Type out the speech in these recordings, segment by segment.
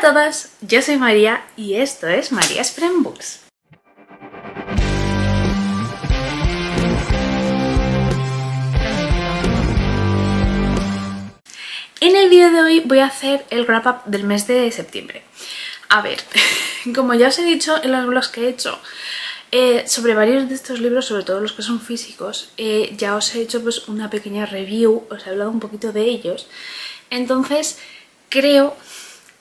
todos, yo soy María y esto es Maria's Friend Books. En el vídeo de hoy voy a hacer el wrap up del mes de septiembre. A ver, como ya os he dicho en los vlogs que he hecho sobre varios de estos libros, sobre todo los que son físicos, ya os he hecho pues una pequeña review, os he hablado un poquito de ellos. Entonces creo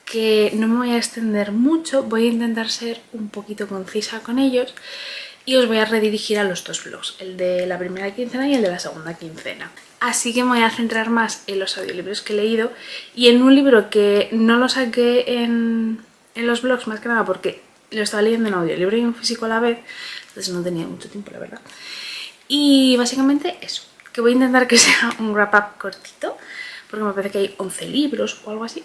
que no me voy a extender mucho, voy a intentar ser un poquito concisa con ellos y os voy a redirigir a los dos vlogs, el de la primera quincena y el de la segunda quincena. Así que me voy a centrar más en los audiolibros que he leído y en un libro que no lo saqué en los vlogs, más que nada porque lo estaba leyendo en audiolibro y en físico a la vez, entonces no tenía mucho tiempo, la verdad. Y básicamente eso, que voy a intentar que sea un wrap up cortito, porque me parece que hay 11 libros o algo así.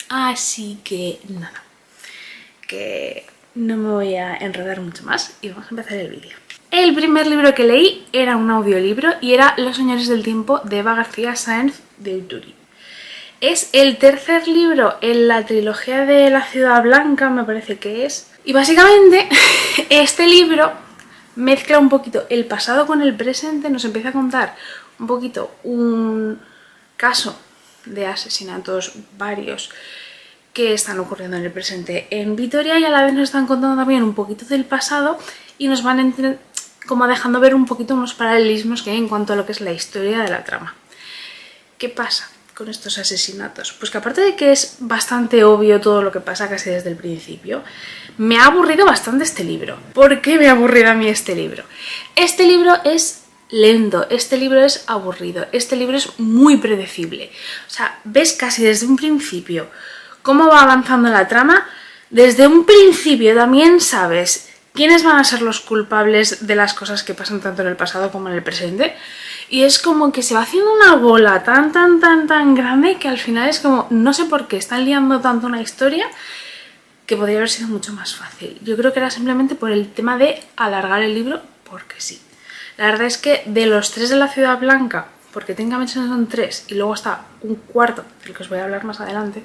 Así que nada, que no me voy a enredar mucho más y vamos a empezar el vídeo. El primer libro que leí era un audiolibro y era Los Señores del Tiempo de Eva García Sáenz de Uyturi. Es el tercer libro en la trilogía de La Ciudad Blanca, me parece que es. Y básicamente este libro mezcla un poquito el pasado con el presente, nos empieza a contar un poquito un caso de asesinatos varios que están ocurriendo en el presente en Vitoria y a la vez nos están contando también un poquito del pasado y nos van como dejando ver un poquito unos paralelismos que hay en cuanto a lo que es la historia de la trama. ¿Qué pasa con estos asesinatos? Pues que aparte de que es bastante obvio todo lo que pasa casi desde el principio, me ha aburrido bastante este libro. ¿Por qué me ha aburrido a mí este libro? Este libro es lento, este libro es aburrido, este libro es muy predecible. O sea, ves casi desde un principio cómo va avanzando la trama. Desde un principio también sabes quiénes van a ser los culpables de las cosas que pasan tanto en el pasado como en el presente. Y es como que se va haciendo una bola tan grande que al final es como, no sé por qué están liando tanto una historia que podría haber sido mucho más fácil. Yo creo que era simplemente por el tema de alargar el libro porque sí. La verdad es que de los tres de la Ciudad Blanca, porque técnicamente son tres y luego está un cuarto del que os voy a hablar más adelante,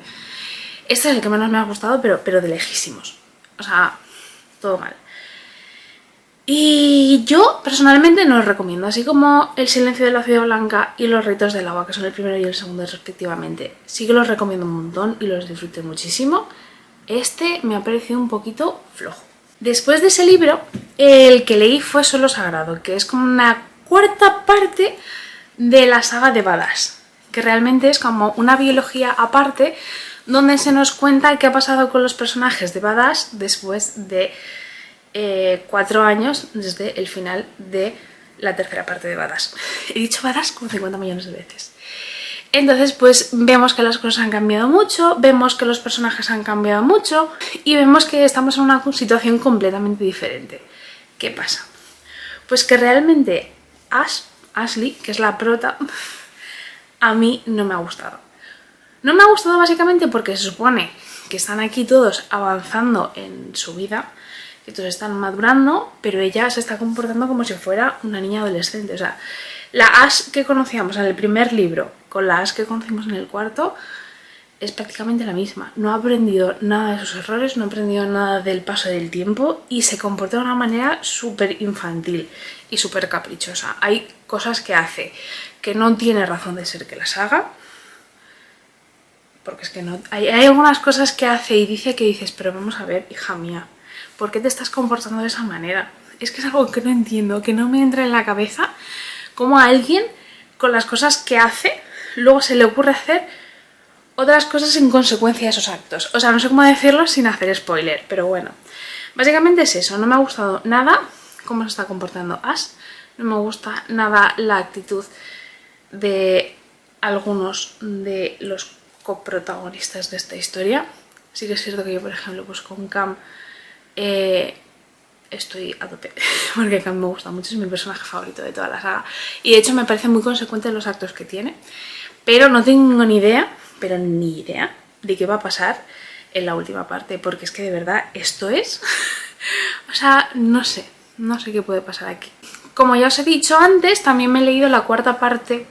este es el que menos me ha gustado, pero de lejísimos. O sea, todo mal. Y yo personalmente no os recomiendo, así como El Silencio de la Ciudad Blanca y Los Ritos del Agua, que son el primero y el segundo respectivamente. Sí que los recomiendo un montón y los disfruté muchísimo. Este me ha parecido un poquito flojo. Después de ese libro, el que leí fue Suelo Sagrado, que es como una cuarta parte de la saga de Badass, que realmente es como una biología aparte donde se nos cuenta qué ha pasado con los personajes de Badass después de 4 años desde el final de la tercera parte de Badass. He dicho Badass como 50 millones de veces. Entonces pues vemos que las cosas han cambiado mucho, vemos que los personajes han cambiado mucho y vemos que estamos en una situación completamente diferente. ¿Qué pasa? Pues que realmente Ashley, que es la prota, a mí no me ha gustado. No me ha gustado básicamente porque se supone que están aquí todos avanzando en su vida, que todos están madurando, pero ella se está comportando como si fuera una niña adolescente. O sea, la Ash que conocíamos en el primer libro con la Ash que conocimos en el cuarto es prácticamente la misma. No ha aprendido nada de sus errores, no ha aprendido nada del paso del tiempo y se comporta de una manera súper infantil y súper caprichosa. Hay cosas que hace que no tiene razón de ser que las haga, porque es que no, hay algunas cosas que hace y dice que dices, pero vamos a ver, hija mía, ¿por qué te estás comportando de esa manera? Es que es algo que no entiendo, que no me entra en la cabeza cómo a alguien con las cosas que hace luego se le ocurre hacer otras cosas en consecuencia de esos actos. O sea, no sé cómo decirlo sin hacer spoiler, pero bueno, básicamente es eso. No me ha gustado nada cómo se está comportando Ash, no me gusta nada la actitud de algunos de los coprotagonistas de esta historia. Sí que es cierto que yo, por ejemplo, pues con Cam estoy a tope, porque Cam me gusta mucho, es mi personaje favorito de toda la saga y de hecho me parece muy consecuente en los actos que tiene, pero no tengo ni idea, pero ni idea de qué va a pasar en la última parte, porque es que de verdad esto es o sea, no sé qué puede pasar aquí. Como ya os he dicho antes, también me he leído la cuarta parte,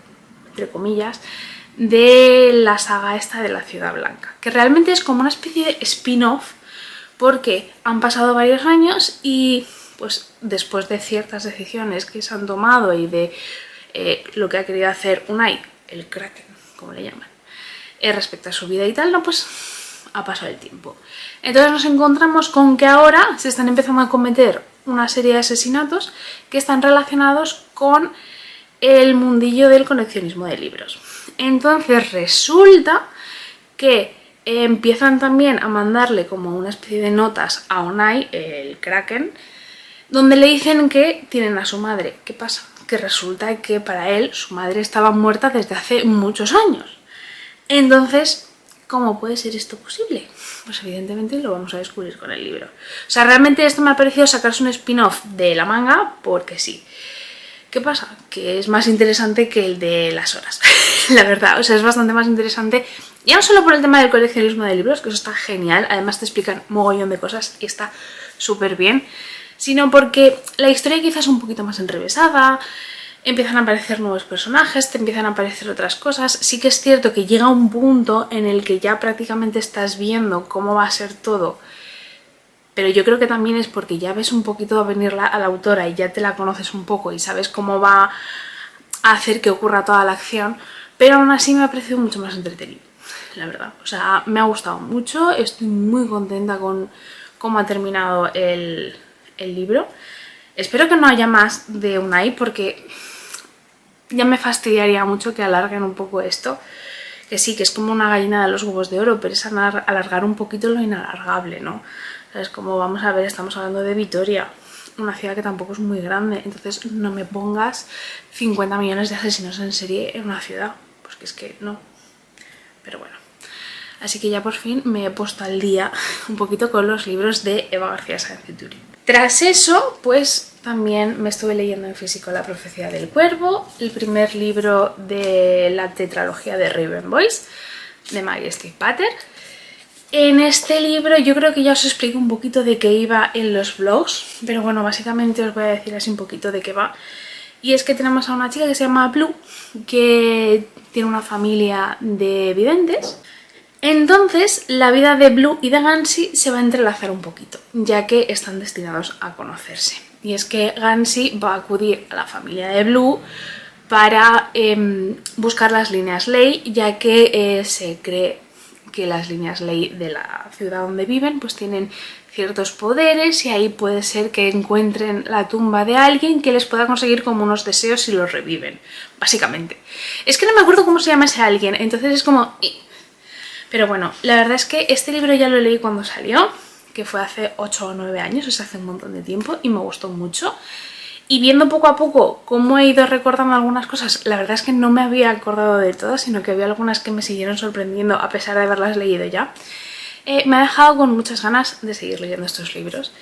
entre comillas, de la saga esta de la Ciudad Blanca, que realmente es como una especie de spin-off porque han pasado varios años y pues después de ciertas decisiones que se han tomado y de lo que ha querido hacer Unai, el Kraken, como le llaman, respecto a su vida y tal, no, pues ha pasado el tiempo. Entonces nos encontramos con que ahora se están empezando a cometer una serie de asesinatos que están relacionados con el mundillo del coleccionismo de libros. Entonces resulta que empiezan también a mandarle como una especie de notas a Unai, el Kraken, donde le dicen que tienen a su madre. ¿Qué pasa? Que resulta que para él su madre estaba muerta desde hace muchos años. Entonces, ¿cómo puede ser esto posible? Pues evidentemente lo vamos a descubrir con el libro. O sea, realmente esto me ha parecido sacarse un spin-off de la manga porque sí. ¿Qué pasa? Que es más interesante que el de las horas, la verdad. O sea, es bastante más interesante. Ya no solo por el tema del coleccionismo de libros, que eso está genial. Además te explican mogollón de cosas y está súper bien. Sino porque la historia quizás es un poquito más enrevesada. Empiezan a aparecer nuevos personajes, te empiezan a aparecer otras cosas. Sí que es cierto que llega un punto en el que ya prácticamente estás viendo cómo va a ser todo. Pero yo creo que también es porque ya ves un poquito a venir a la autora y ya te la conoces un poco y sabes cómo va a hacer que ocurra toda la acción, pero aún así me ha parecido mucho más entretenido, la verdad. O sea, me ha gustado mucho, estoy muy contenta con cómo ha terminado el libro. Espero que no haya más de Unai porque ya me fastidiaría mucho que alarguen un poco esto. Que sí, que es como una gallina de los huevos de oro, pero es alargar un poquito lo inalargable, ¿no? Es como, vamos a ver, estamos hablando de Vitoria, una ciudad que tampoco es muy grande, entonces no me pongas 50 millones de asesinos en serie en una ciudad, porque es que no. Pero bueno, así que ya por fin me he puesto al día un poquito con los libros de Eva García Sáenz de Túrin. Tras eso, pues también me estuve leyendo en físico La profecía del cuervo, el primer libro de la tetralogía de Raven Boys, de Maggie Stiefvater Pater. En este libro yo creo que ya os explico un poquito de qué iba en los vlogs, pero bueno, básicamente os voy a decir así un poquito de qué va. Y es que tenemos a una chica que se llama Blue, que tiene una familia de videntes. Entonces la vida de Blue y de Gansy se va a entrelazar un poquito, ya que están destinados a conocerse. Y es que Gansy va a acudir a la familia de Blue para buscar las líneas ley, ya que se cree que las líneas ley de la ciudad donde viven pues tienen ciertos poderes y ahí puede ser que encuentren la tumba de alguien que les pueda conseguir como unos deseos y los reviven, básicamente. Es que no me acuerdo cómo se llama ese alguien, entonces es como... Pero bueno, la verdad es que este libro ya lo leí cuando salió, que fue hace 8 o 9 años, o sea, hace un montón de tiempo, y me gustó mucho. Y viendo poco a poco cómo he ido recordando algunas cosas, la verdad es que no me había acordado de todas, sino que había algunas que me siguieron sorprendiendo a pesar de haberlas leído ya. Me ha dejado con muchas ganas de seguir leyendo estos libros.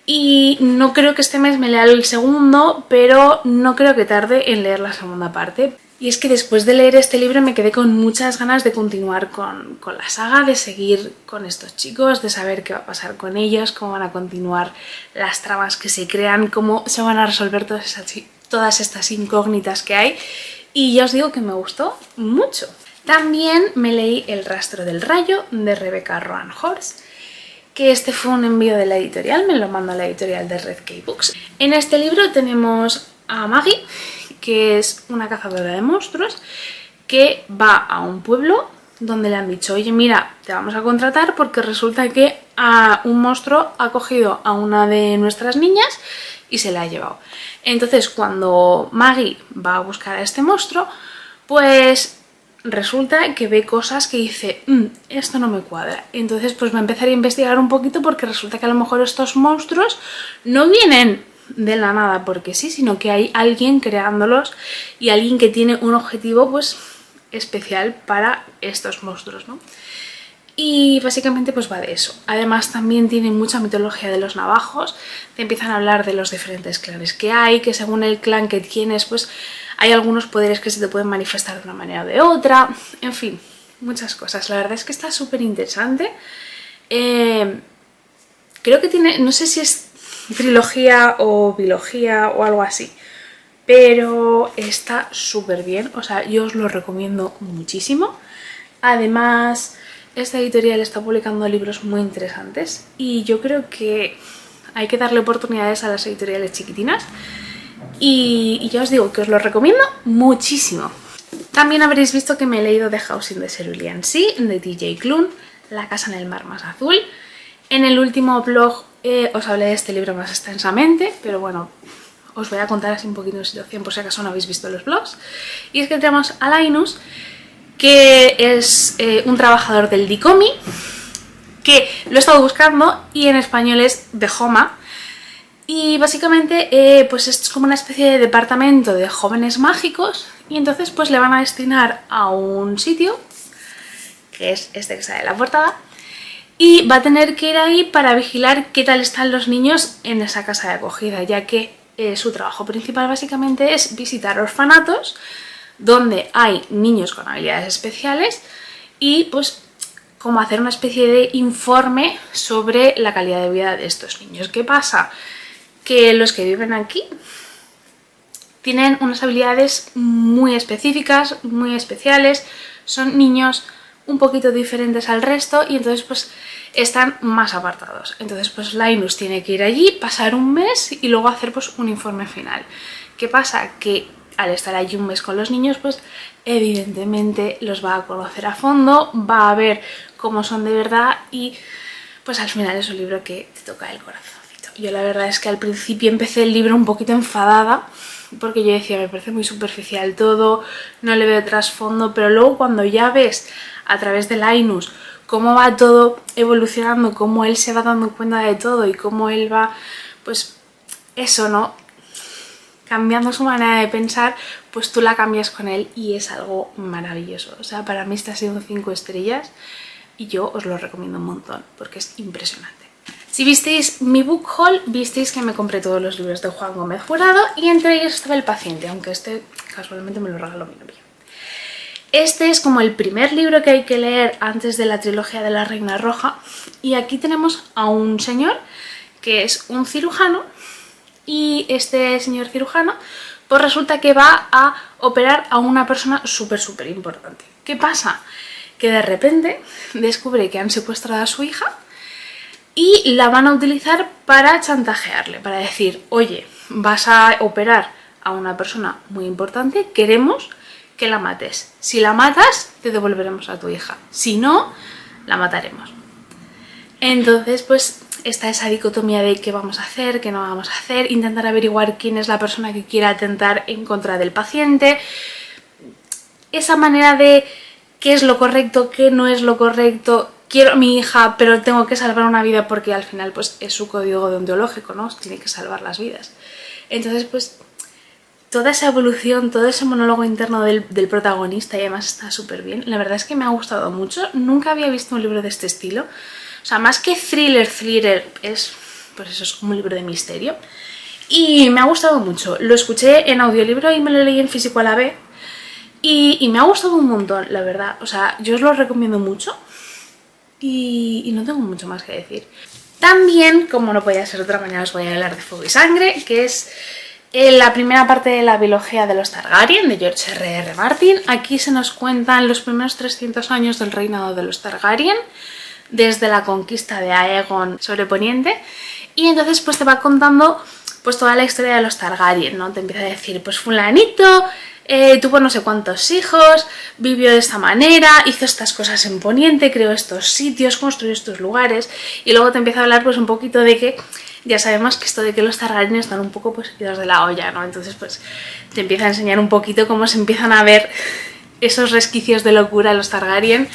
Y no creo que este mes me lea el segundo, pero no creo que tarde en leer la segunda parte. Y es que después de leer este libro me quedé con muchas ganas de continuar con la saga, de seguir con estos chicos, de saber qué va a pasar con ellos, cómo van a continuar las tramas que se crean, cómo se van a resolver todas estas incógnitas que hay. Y ya os digo que me gustó mucho. También me leí El rastro del rayo de Rebecca Roanne Horst, que este fue un envío de la editorial, me lo mandó la editorial de Red Key Books. En este libro tenemos a Maggie, que es una cazadora de monstruos, que va a un pueblo donde le han dicho, oye mira, te vamos a contratar porque resulta que un monstruo ha cogido a una de nuestras niñas y se la ha llevado. Entonces cuando Maggie va a buscar a este monstruo, pues resulta que ve cosas que dice, esto no me cuadra. Entonces pues va a empezar a investigar un poquito porque resulta que a lo mejor estos monstruos no vienen de la nada porque sí, sino que hay alguien creándolos y alguien que tiene un objetivo pues especial para estos monstruos, ¿no? Y básicamente pues va de eso. Además también tiene mucha mitología de los navajos, te empiezan a hablar de los diferentes clanes que hay, que según el clan que tienes pues hay algunos poderes que se te pueden manifestar de una manera o de otra, en fin, muchas cosas. La verdad es que está súper interesante. Creo que tiene, no sé si es trilogía o bilogía o algo así, pero está súper bien, o sea, yo os lo recomiendo muchísimo. Además, esta editorial está publicando libros muy interesantes y yo creo que hay que darle oportunidades a las editoriales chiquitinas y ya os digo que os lo recomiendo muchísimo. También habréis visto que me he leído The House in the Cerulean Sea de TJ Klune, La casa en el mar más azul. En el último blog os hablé de este libro más extensamente, pero bueno, os voy a contar así un poquito de situación por si acaso no habéis visto los blogs. Y es que tenemos a Linus, que es un trabajador del Dicomi, que lo he estado buscando y en español es The Homa. Y básicamente pues es como una especie de departamento de jóvenes mágicos y entonces pues le van a destinar a un sitio, que es este que sale en la portada, y va a tener que ir ahí para vigilar qué tal están los niños en esa casa de acogida, ya que su trabajo principal básicamente es visitar orfanatos donde hay niños con habilidades especiales y pues como hacer una especie de informe sobre la calidad de vida de estos niños. ¿Qué pasa? Que los que viven aquí tienen unas habilidades muy específicas, muy especiales, son niños un poquito diferentes al resto y entonces pues están más apartados. Entonces pues Linus tiene que ir allí, pasar un mes y luego hacer pues un informe final. ¿Qué pasa? Que al estar allí un mes con los niños pues evidentemente los va a conocer a fondo, va a ver cómo son de verdad y pues al final es un libro que te toca el corazón. Yo la verdad es que al principio empecé el libro un poquito enfadada porque yo decía, me parece muy superficial todo, no le veo trasfondo, pero luego cuando ya ves a través de Linus cómo va todo evolucionando, cómo él se va dando cuenta de todo y cómo él va, pues eso, ¿no? Cambiando su manera de pensar, pues tú la cambias con él y es algo maravilloso. O sea, para mí este ha sido un 5 estrellas y yo os lo recomiendo un montón porque es impresionante. Si visteis mi book haul, visteis que me compré todos los libros de Juan Gómez Jurado y entre ellos estaba El paciente, aunque este casualmente me lo regaló mi novio. Este es como el primer libro que hay que leer antes de la trilogía de la Reina Roja y aquí tenemos a un señor que es un cirujano y este señor cirujano pues resulta que va a operar a una persona súper importante. ¿Qué pasa? Que de repente descubre que han secuestrado a su hija y la van a utilizar para chantajearle, para decir, oye, vas a operar a una persona muy importante, queremos que la mates. Si la matas, te devolveremos a tu hija. Si no, la mataremos. Entonces, pues está esa dicotomía de qué vamos a hacer, qué no vamos a hacer, intentar averiguar quién es la persona que quiera atentar en contra del paciente. Esa manera de qué es lo correcto, qué no es lo correcto. Quiero a mi hija, pero tengo que salvar una vida porque al final pues es su código deontológico, ¿no? Tiene que salvar las vidas. Entonces pues toda esa evolución, todo ese monólogo interno del protagonista y además está súper bien. La verdad es que me ha gustado mucho. Nunca había visto un libro de este estilo. O sea, más que thriller, es pues eso, es como un libro de misterio. Y me ha gustado mucho. Lo escuché en audiolibro y me lo leí en físico a la vez. Y me ha gustado un montón, la verdad. O sea, yo os lo recomiendo mucho. Y no tengo mucho más que decir. También, como no podía ser de otra manera, os voy a hablar de Fuego y Sangre, que es la primera parte de la biología de los Targaryen, de George R.R. Martin. Aquí se nos cuentan los primeros 300 años del reinado de los Targaryen, desde la conquista de Aegon sobre Poniente, y entonces pues te va contando pues toda la historia de los Targaryen, ¿no? Te empieza a decir, pues fulanito tuvo no sé cuántos hijos, vivió de esta manera, hizo estas cosas en Poniente, creó estos sitios, construyó estos lugares, y luego te empieza a hablar pues un poquito de que ya sabemos que esto de que los Targaryen están un poco pues idos de la olla, ¿no? Entonces pues te empieza a enseñar un poquito cómo se empiezan a ver esos resquicios de locura en los Targaryen,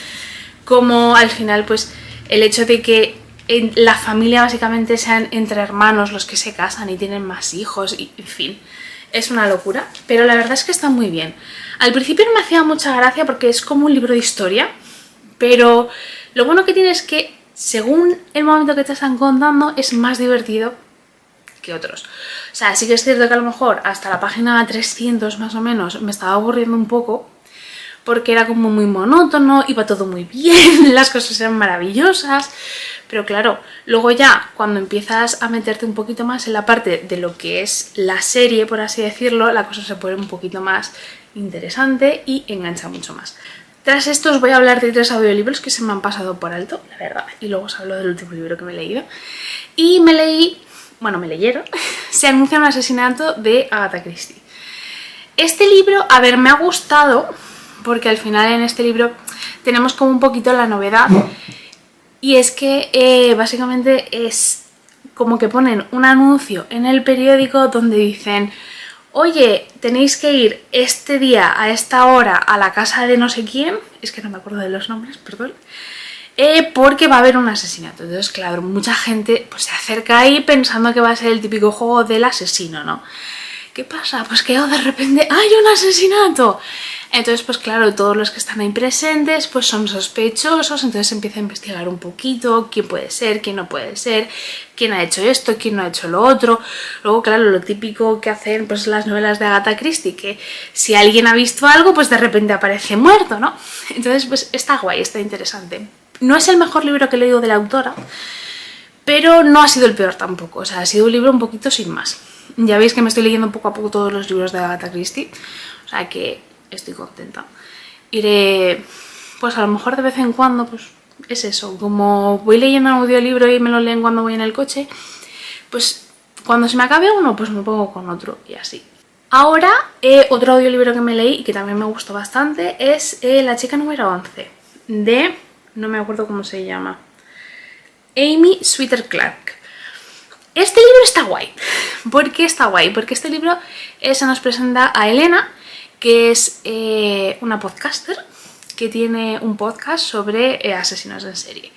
como al final pues el hecho de que en la familia básicamente sean entre hermanos los que se casan y tienen más hijos, y en fin, es una locura, pero la verdad es que está muy bien. Al principio no me hacía mucha gracia porque es como un libro de historia, pero lo bueno que tiene es que según el momento que te están contando es más divertido que otros. O sea, sí que es cierto que a lo mejor hasta la página 300 más o menos me estaba aburriendo un poco, porque era como muy monótono, iba todo muy bien, las cosas eran maravillosas, pero claro, luego ya cuando empiezas a meterte un poquito más en la parte de lo que es la serie, por así decirlo, la cosa se pone un poquito más interesante y engancha mucho más. Tras esto os voy a hablar de 3 audiolibros que se me han pasado por alto, la verdad, y luego os hablo del último libro que me he leído. Y me leyeron, Se anuncia un asesinato de Agatha Christie. Este libro, a ver, me ha gustado, porque al final en este libro tenemos como un poquito la novedad, y es que básicamente es como que ponen un anuncio en el periódico donde dicen: oye, tenéis que ir este día a esta hora a la casa de no sé quién, es que no me acuerdo de los nombres, perdón, porque va a haber un asesinato. Entonces, claro, mucha gente pues se acerca ahí pensando que va a ser el típico juego del asesino, ¿no? ¿Qué pasa? Pues que de repente ¡hay un asesinato! Entonces, pues claro, todos los que están ahí presentes pues son sospechosos, entonces se empieza a investigar un poquito quién puede ser, quién no puede ser, quién ha hecho esto, quién no ha hecho lo otro. Luego, claro, lo típico que hacen pues las novelas de Agatha Christie, que si alguien ha visto algo, pues de repente aparece muerto, ¿no? Entonces, pues está guay, está interesante. No es el mejor libro que he leído de la autora, pero no ha sido el peor tampoco, o sea, ha sido un libro un poquito sin más. Ya veis que me estoy leyendo poco a poco todos los libros de Agatha Christie, o sea que estoy contenta. Iré, pues a lo mejor de vez en cuando, pues es eso, como voy leyendo un audiolibro y me lo leen cuando voy en el coche, pues cuando se me acabe uno, pues me pongo con otro y así. Ahora, otro audiolibro que me leí y que también me gustó bastante es La chica número 11, de, no me acuerdo cómo se llama, Amy Sweeter Clark. Este libro está guay. ¿Por qué está guay? Porque este libro se nos presenta a Elena, que es una podcaster que tiene un podcast sobre asesinos en serie.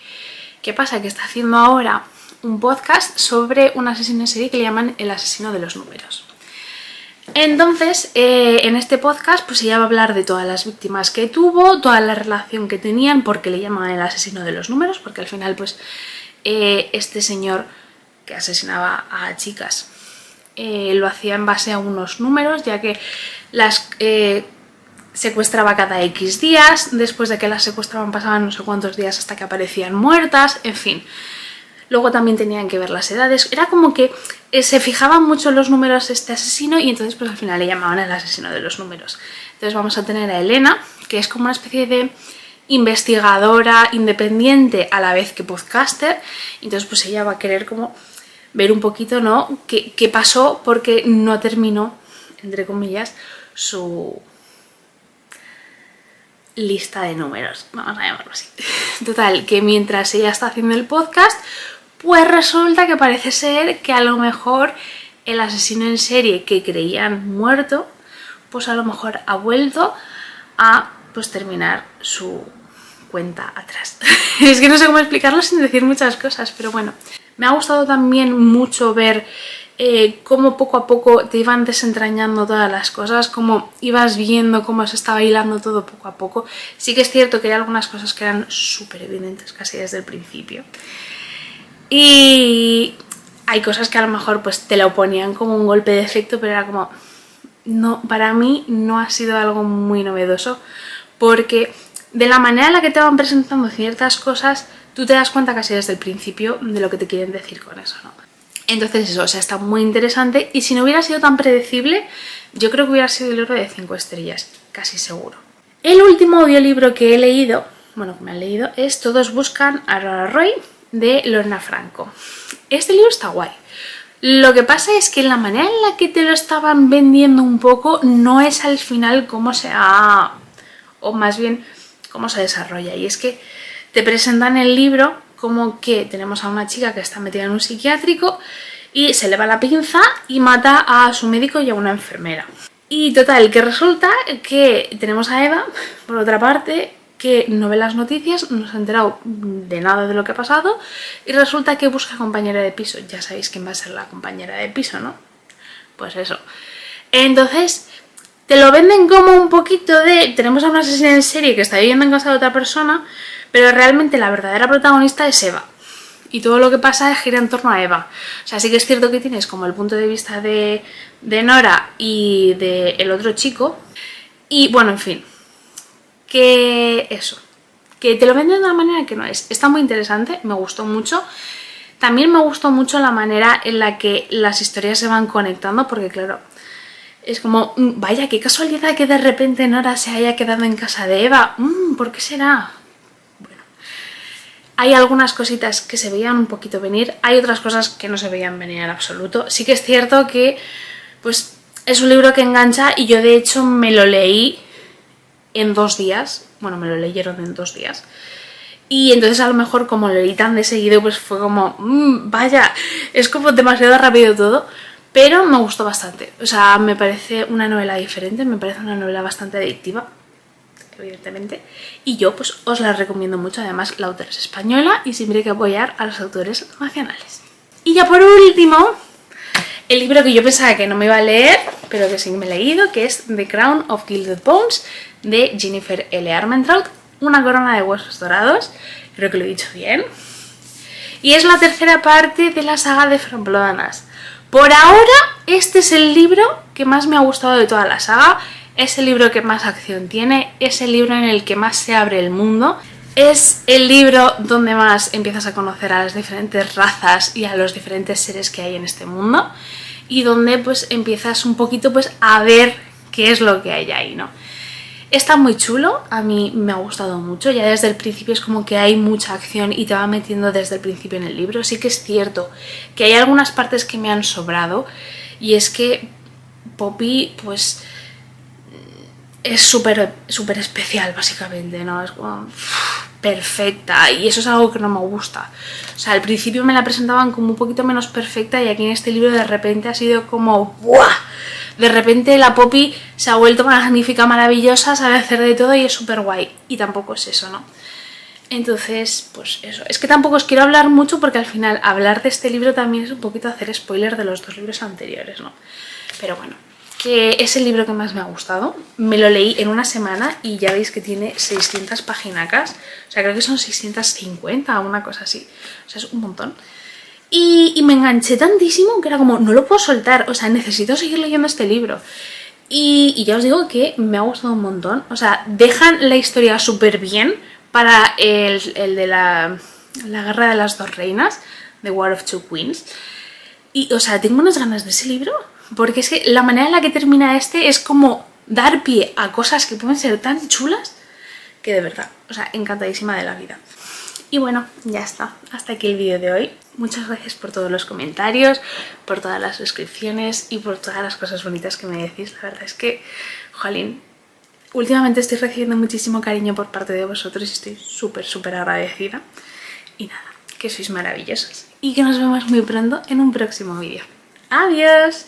¿Qué pasa? Que está haciendo ahora un podcast sobre un asesino en serie que le llaman el asesino de los números. Entonces, en este podcast pues ella va a hablar de todas las víctimas que tuvo, toda la relación que tenían, porque le llaman el asesino de los números, porque al final pues este señor que asesinaba a chicas lo hacía en base a unos números, ya que las secuestraba cada X días, después de que las secuestraban pasaban no sé cuántos días hasta que aparecían muertas, en fin. Luego también tenían que ver las edades, era como que se fijaban mucho en los números este asesino y entonces pues al final le llamaban el asesino de los números. Entonces vamos a tener a Elena, que es como una especie de investigadora independiente a la vez que podcaster, entonces pues ella va a querer como ver un poquito, ¿no?, qué pasó porque no terminó, entre comillas, su lista de números, vamos a llamarlo así. Total, que mientras ella está haciendo el podcast, pues resulta que parece ser que a lo mejor el asesino en serie que creían muerto, pues a lo mejor ha vuelto a pues terminar su cuenta atrás. Es que no sé cómo explicarlo sin decir muchas cosas, pero bueno. Me ha gustado también mucho ver cómo poco a poco te iban desentrañando todas las cosas, cómo ibas viendo cómo se estaba hilando todo poco a poco. Sí que es cierto que hay algunas cosas que eran súper evidentes casi desde el principio. Y hay cosas que a lo mejor pues te lo ponían como un golpe de efecto, pero era como... No, para mí no ha sido algo muy novedoso, porque de la manera en la que te van presentando ciertas cosas, tú te das cuenta casi desde el principio de lo que te quieren decir con eso, ¿no? Entonces eso, o sea, está muy interesante y si no hubiera sido tan predecible, yo creo que hubiera sido el libro de 5 estrellas, casi seguro. El último audiolibro que he leído, bueno, que me han leído, es Todos buscan a Aurora Roy, de Lorna Franco. Este libro está guay. Lo que pasa es que la manera en la que te lo estaban vendiendo un poco no es al final cómo se ha... o más bien cómo se desarrolla. Y es que te presentan el libro como que tenemos a una chica que está metida en un psiquiátrico y se le va la pinza y mata a su médico y a una enfermera. Y total, que resulta que tenemos a Eva, por otra parte, que no ve las noticias, no se ha enterado de nada de lo que ha pasado y resulta que busca compañera de piso. Ya sabéis quién va a ser la compañera de piso, ¿no? Pues eso. Entonces te lo venden como un poquito de... tenemos a una asesina en serie que está viviendo en casa de otra persona, pero realmente la verdadera protagonista es Eva. Y todo lo que pasa gira en torno a Eva. O sea, sí que es cierto que tienes como el punto de vista de Nora y del otro chico. Y bueno, en fin, que eso, que te lo venden de una manera que no es. Está muy interesante, me gustó mucho. También me gustó mucho la manera en la que las historias se van conectando, porque claro, es como, vaya, qué casualidad que de repente Nora se haya quedado en casa de Eva. ¿Por qué será? Bueno, hay algunas cositas que se veían un poquito venir, hay otras cosas que no se veían venir en absoluto. Sí que es cierto que, pues, es un libro que engancha y yo de hecho me lo leí en 2 días. Bueno, me lo leyeron en 2 días. Y entonces a lo mejor como lo leí tan de seguido, pues fue como, vaya, es como demasiado rápido todo. Pero me gustó bastante, o sea, me parece una novela diferente, me parece una novela bastante adictiva, evidentemente. Y yo pues os la recomiendo mucho, además la autora es española y siempre hay que apoyar a los autores nacionales. Y ya por último, el libro que yo pensaba que no me iba a leer, pero que sí me he leído, que es The Crown of Gilded Bones, de Jennifer L. Armentrout, una corona de huesos dorados, creo que lo he dicho bien. Y es la tercera parte de la saga de Framboyanas. Por ahora, este es el libro que más me ha gustado de toda la saga, es el libro que más acción tiene, es el libro en el que más se abre el mundo, es el libro donde más empiezas a conocer a las diferentes razas y a los diferentes seres que hay en este mundo y donde pues empiezas un poquito pues a ver qué es lo que hay ahí, ¿no? Está muy chulo, a mí me ha gustado mucho, ya desde el principio es como que hay mucha acción y te va metiendo desde el principio en el libro. Sí que es cierto que hay algunas partes que me han sobrado y es que Poppy pues es súper especial básicamente, ¿no? Es como perfecta y eso es algo que no me gusta. O sea, al principio me la presentaban como un poquito menos perfecta y aquí en este libro de repente ha sido como ¡buah! De repente la Poppy se ha vuelto magnífica, maravillosa, sabe hacer de todo y es súper guay. Y tampoco es eso, ¿no? Entonces, pues eso. Es que tampoco os quiero hablar mucho porque al final hablar de este libro también es un poquito hacer spoiler de los 2 libros anteriores, ¿no? Pero bueno, que es el libro que más me ha gustado. Me lo leí en una semana y ya veis que tiene 600 paginacas. O sea, creo que son 650 o una cosa así. O sea, es un montón. Y me enganché tantísimo que era como, no lo puedo soltar, o sea, necesito seguir leyendo este libro. Y ya os digo que me ha gustado un montón, o sea, dejan la historia súper bien para el de la Guerra de las 2 Reinas, The War of Two Queens. Y, o sea, tengo unas ganas de ese libro, porque es que la manera en la que termina este es como dar pie a cosas que pueden ser tan chulas que de verdad, o sea, encantadísima de la vida. Y bueno, ya está, hasta aquí el vídeo de hoy. Muchas gracias por todos los comentarios, por todas las suscripciones y por todas las cosas bonitas que me decís. La verdad es que, jolín, últimamente estoy recibiendo muchísimo cariño por parte de vosotros y estoy súper agradecida. Y nada, que sois maravillosos y que nos vemos muy pronto en un próximo vídeo. ¡Adiós!